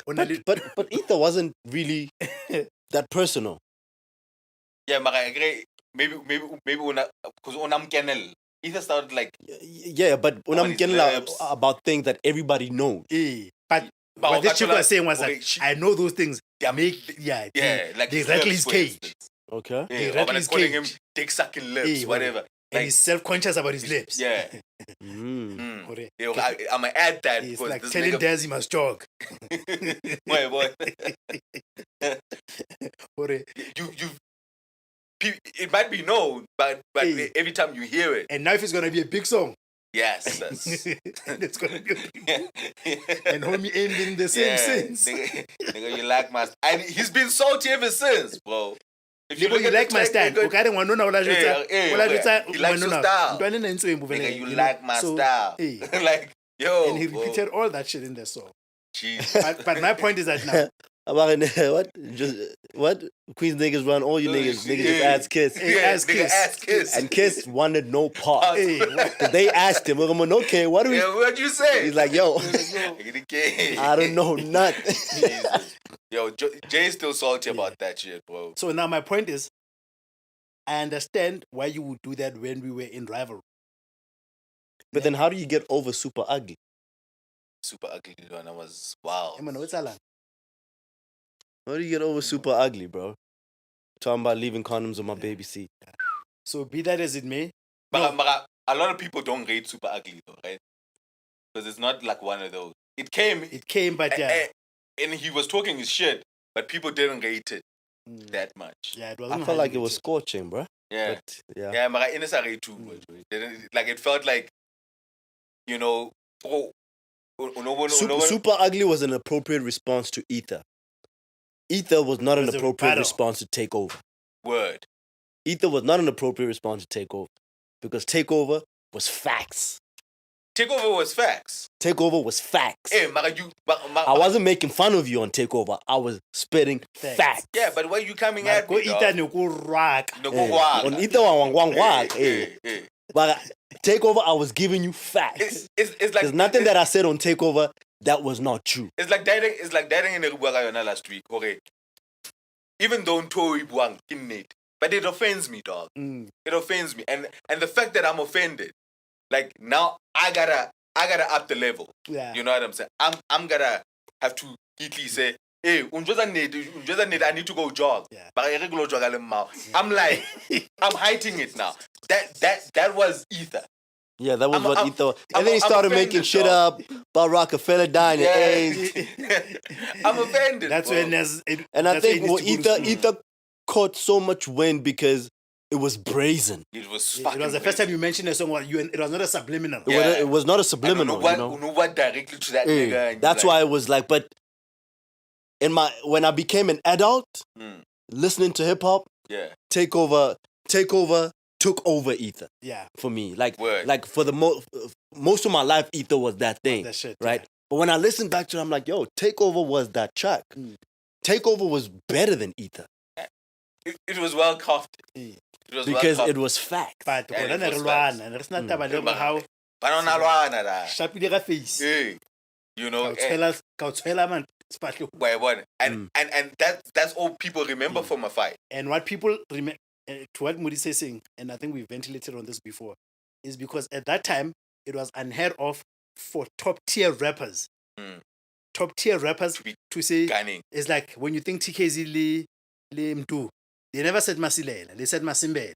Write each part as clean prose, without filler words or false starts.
but Ether wasn't really that personal. Yeah, but I agree. Maybe because Onam Kennel. Ether started like. Yeah, but when I'm getting about things that everybody knows. But what this chick was saying was that I know those things. Like they rattle his cage. Okay. They rattle his cage. Him dick sucking lips, whatever. And he's self-conscious about his lips. Yeah. I'm gonna add that. It's like telling Daz he must jog. Boy. It might be known, but every time you hear it. And now if it's gonna be a big song. Yes. It's gonna be a big and homie ain't been the same since. Nigga, you like my and he's been salty ever since, bro. If you like my stand, okay, I don't want to know what he likes your style. Nigga, you like my style. Like, yo. And he repeated all that shit in the song. But my point is that now. What? Queens niggas run all you niggas. Niggas just ass kiss. Ass kiss. And Kiss wanted no part. They asked him, okay, what do we... what'd you say? He's like, yo, I don't know nothing. Yo, Jay's still salty about that shit, bro. So now my point is, I understand why you would do that when we were in rivalry. But then how do you get over Super Ugly? Super Ugly when I was wow. How do you get over Super Ugly, bro? Talking about leaving condoms on my baby seat. So be that as it may. But a lot of people don't rate Super Ugly though, right? Because it's not like one of those. It came, but yeah. And he was talking his shit, but people didn't rate it that much. Yeah, it I felt like it was scorching, bro. Yeah. But, yeah. Yeah, but in rate too. Like it felt like, you know, Super Ugly was an appropriate response to Ether. Ether was not an appropriate response to Takeover. Word. Ether was not an appropriate response to Takeover. Because Takeover was facts. Takeover was facts. Takeover was facts. Hey, I wasn't making fun of you on Takeover. I was spitting facts. Yeah, but why are you coming at me, dog? On Ether, but Takeover, I was giving you facts. It's like there's nothing that I said on Takeover that was not true. It's like dating in the Rubagayona last week. Okay, even though Tori Buang in it, but it offends me, dog. It offends me, and the fact that I'm offended, like now I gotta up the level. Yeah, you know what I'm saying. I'm gonna have to quickly say, hey, I need to go jog. Yeah. I'm like, I'm hiding it now. That was Ether. Yeah, that was what Ether was. And then he started making shit up about Rockefeller dying at AIDS. I'm offended. That's when I think Ether caught so much wind because it was brazen. It was the first time you mentioned a song. It was not a subliminal. It was not a subliminal. What directly to that nigga. That's why it was like, but when I became an adult, listening to hip hop, Takeover took over Ether. Yeah, for me, like for the most of my life, Ether was that thing, right? Yeah. But when I listened back to it, I'm like, yo, Takeover was that track. Takeover was better than Ether. It was well crafted. Because it was fact. But you know, and that's all people remember from a fight. And what people remember, to what Moody is saying, and I think we ventilated on this before, is because at that time it was unheard of for top tier rappers. Top tier rappers to say gunning. It's like when you think TKZ le Mdu, they never said Masilela, they said Masimbele.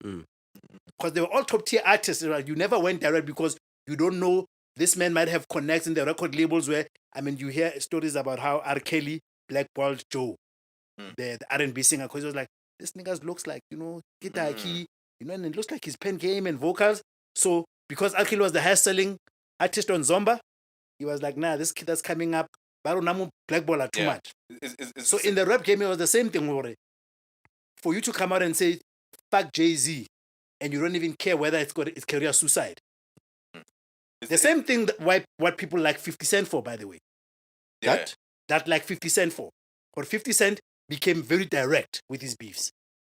Because they were all top tier artists. You never went direct because you don't know this man might have connects in the record labels where, I mean, you hear stories about how R. Kelly blackballed Joe, the R&B singer, because he was like, this nigga looks like, guitar key, and it looks like his pen game and vocals. So because R. Kelly was the highest selling artist on Zomba, he was like, nah, this kid that's coming up, Barunamu blackballer too much. So in the rap game, it was the same thing. For you to come out and say, fuck Jay-Z, and you don't even care whether it's career suicide. The same thing what people like 50 Cent for, by the way. Yeah. That like 50 Cent for. Or 50 Cent became very direct with his beefs.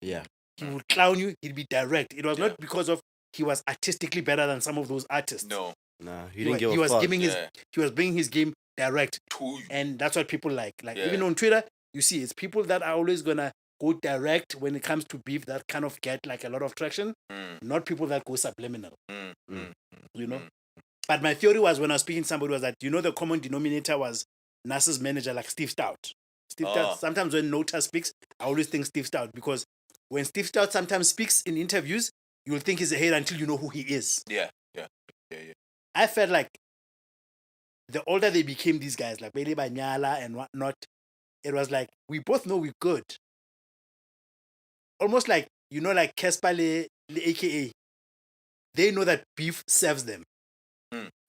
Yeah. He would clown you, he'd be direct. It was not because of he was artistically better than some of those artists. No. Nah, he didn't give a fuck. He was bringing his game direct. To you. And that's what people like. Like Yeah. even on Twitter, you see it's people that are always gonna go direct when it comes to beef that kind of get like a lot of traction, not people that go subliminal. You know? But my theory was when I was speaking to somebody was that, the common denominator was Nas's manager, like Steve Stout. Steve Stout, sometimes when Nota speaks, I always think Steve Stout, because when Steve Stout sometimes speaks in interviews, you'll think he's a hater until you know who he is. Yeah. I felt like the older they became, these guys, like Bele Banyala and whatnot, it was like, we both know we're good. Almost like, like Kespa le AKA, they know that beef serves them.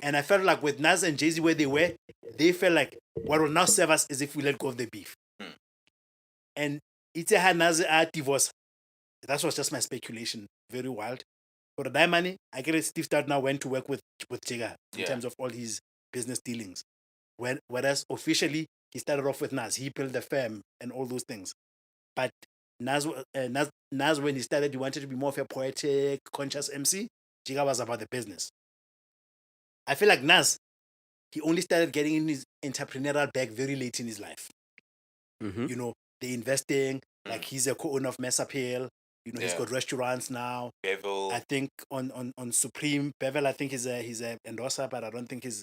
And I felt like with Nas and Jay-Z where they were, they felt like what will now serve us is if we let go of the beef. And it's a Nas divorce. That was just my speculation. Very wild. For that money, I get it. Steve Stout now went to work with Jigga in terms of all his business dealings. Whereas officially, he started off with Nas. He built the firm and all those things. But Nas, when he started, he wanted to be more of a poetic, conscious MC. Jigga was about the business. I feel like Nas, he only started getting in his entrepreneurial bag very late in his life. The investing, like he's a co-owner of Mess Appeal. He's got restaurants now. Bevel. I think on Supreme, Bevel, I think he's a endorser, but I don't think he's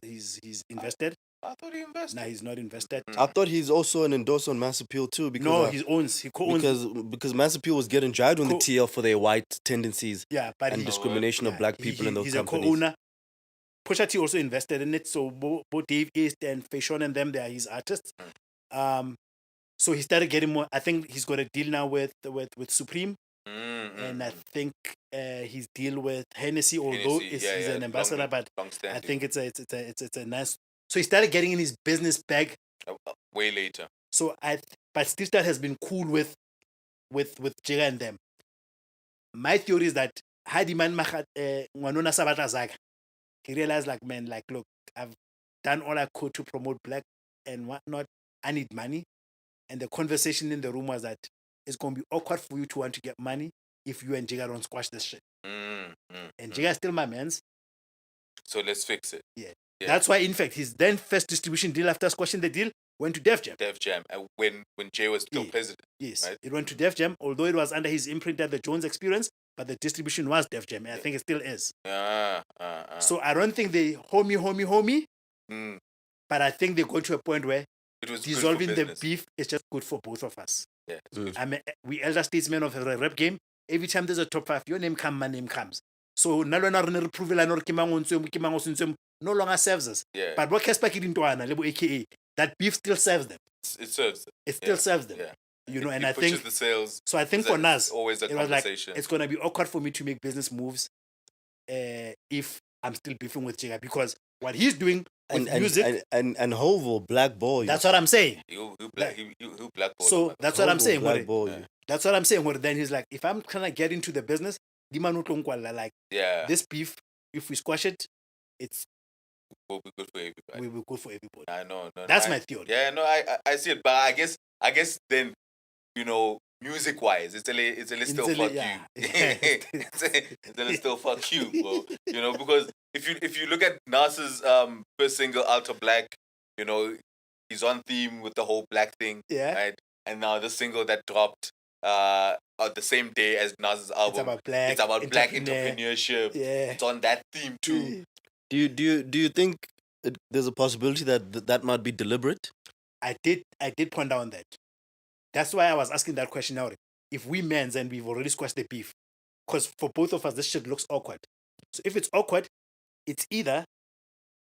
invested. I thought he invested. No, he's not invested. I thought he's also an endorser on Mass Appeal too. Because he co-owns. Because Mass Appeal was getting dragged on the TL for their white tendencies and discrimination of black people in those companies. He's a co-owner. Pusha T also invested in it, so both Dave East and Fashion and them, they are his artists. So he started getting more. I think he's got a deal now with Supreme, and I think his deal with Hennessy, although he's an ambassador, but I think it's a nice. So he started getting in his business bag way later. So but Steve Stout has been cool with Jigga and them. My theory is that had man Ngwanona Sabata Zaga, he realized like, man, like, look, I've done all I could to promote black and whatnot. I need money. And the conversation in the room was that it's going to be awkward for you to want to get money if you and Jigga don't squash this shit. And Jigga is still my man's. So let's fix it. Yeah. That's why, in fact, his then first distribution deal after squashing the deal went to Def Jam. Def Jam, when Jay was still president. Yes. Right? It went to Def Jam, although it was under his imprint at the Jones Experience, but the distribution was Def Jam. And I think it still is. So I don't think they homie. But I think they go to a point where dissolving the beef is just good for both of us. Yeah, we elder statesmen of the rap game. Every time there's a top 5, your name comes, my name comes. So no longer serves us. Yeah. But what Casper Kidintoana, AKA, that beef still serves them. It serves them. It still serves them. Yeah. And I think the sales. So I think for Nas, always a conversation. Like, it's gonna be awkward for me to make business moves if I'm still beefing with Jigga, because what he's doing with music and Hovo blackball. That's what I'm saying. He'll blackball. So that's what I'm saying. That's what I'm saying. Where then he's like, if I'm trying to get into the business, like this beef, if we squash it, it's will be good for everybody. We will be good for everybody. I know. That's my theory. Yeah, no, I see it, but I guess then, music wise, it's a little still fuck you. It's a little still fuck you, bro. Because if you look at Nas's first single, Ultra Black, he's on theme with the whole black thing. Yeah. Right? And now the single that dropped on the same day as Nas's album. It's about black entrepreneurship. Yeah. It's on that theme too. Do you think there's a possibility that might be deliberate? I did point out on that. That's why I was asking that question now. If we men's and we've already squashed the beef, because for both of us this shit looks awkward. So if it's awkward, it's either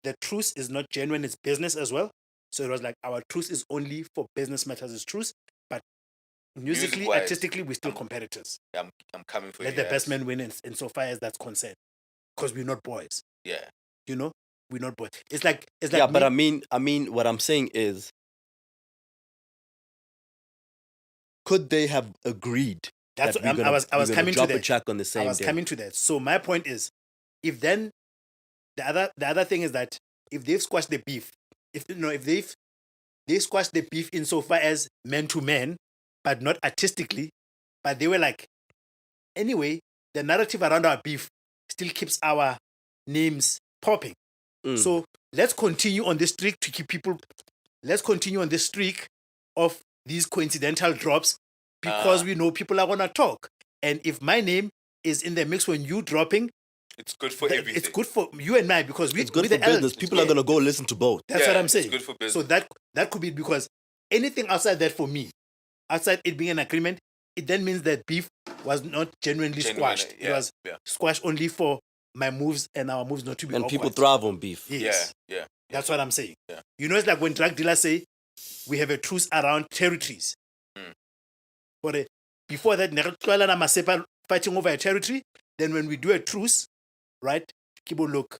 the truce is not genuine, it's business as well. So it was like our truce is only for business matters, it's truce, but musically, artistically, we're still competitors. I'm coming for you. Let the best man win insofar as that's concerned, because we're not boys. Yeah. We're not boys. It's like yeah, but I mean, what I'm saying is, could they have agreed? That's I was coming to that. Drop a track on the same day. I was coming to that. So my point is, if then the other thing is that if they've squashed the beef, if they squashed the beef insofar as man to man, but not artistically, but they were like, anyway, the narrative around our beef still keeps our names popping. So let's continue on this streak to keep people. Let's continue on this streak of these coincidental drops because we know people are gonna talk. And if my name is in the mix when you dropping, it's good for everything. It's good for you and I because it's good for business. People are gonna go listen to both. That's what I'm saying. It's good for business. So that could be because anything outside that for me, outside it being an agreement, it then means that beef was not genuinely squashed. It was squashed only for my moves and our moves not to be and awkward. people thrive on beef. Yes. Yeah. That's what I'm saying. Yeah. You know, it's like when drug dealers say we have a truce around territories. Before that, Neretlwala and Masepa fighting over a territory. Then when we do a truce, right? Kibo look,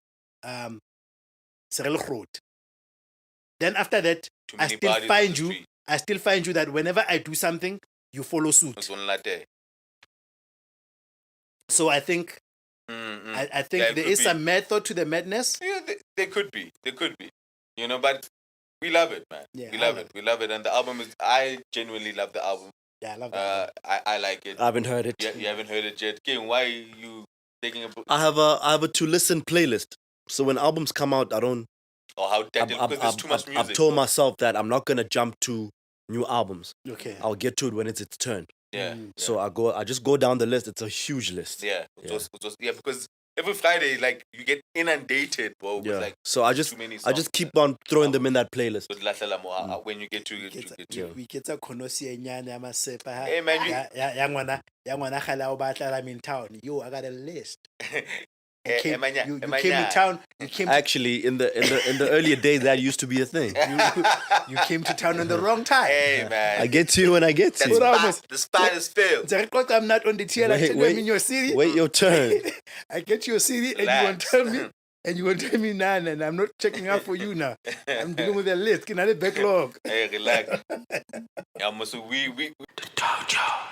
then after that, I still find you that whenever I do something, you follow suit. So I think I think there is some method to the madness. Yeah, there could be. You know, but we love it, man. Yeah, we love it. And the album I genuinely love the album. Yeah, I love that. I like it. I haven't heard it. Yeah, you haven't heard it yet. King, why are you taking a book? I have a to listen playlist. So when albums come out, I don't. Oh, how because there's too much music. I've told myself that I'm not gonna jump to new albums. Okay. I'll get to it when it's its turn. Yeah. So I just go down the list. It's a huge list. Yeah. Because every Friday, like, you get inundated, bro. With, like, so I just keep on throwing them in that playlist. When you get to we get a konosi enyane amasepa. Hey man, ya ngwana khala o batla I'm in town. Yo, I got a list. You came to town. Actually, in the earlier days, that used to be a thing. You came to town on the wrong time. Hey man, I get to you when I get to you. The spot is filled. I'm not on the tier. I'm in your city. Wait your turn. I get your city, and you won't tell me. And you won't tell me nah, and I'm not checking out for you now. I'm dealing with a list. Can I backlog? Hey, relax. We Dojo.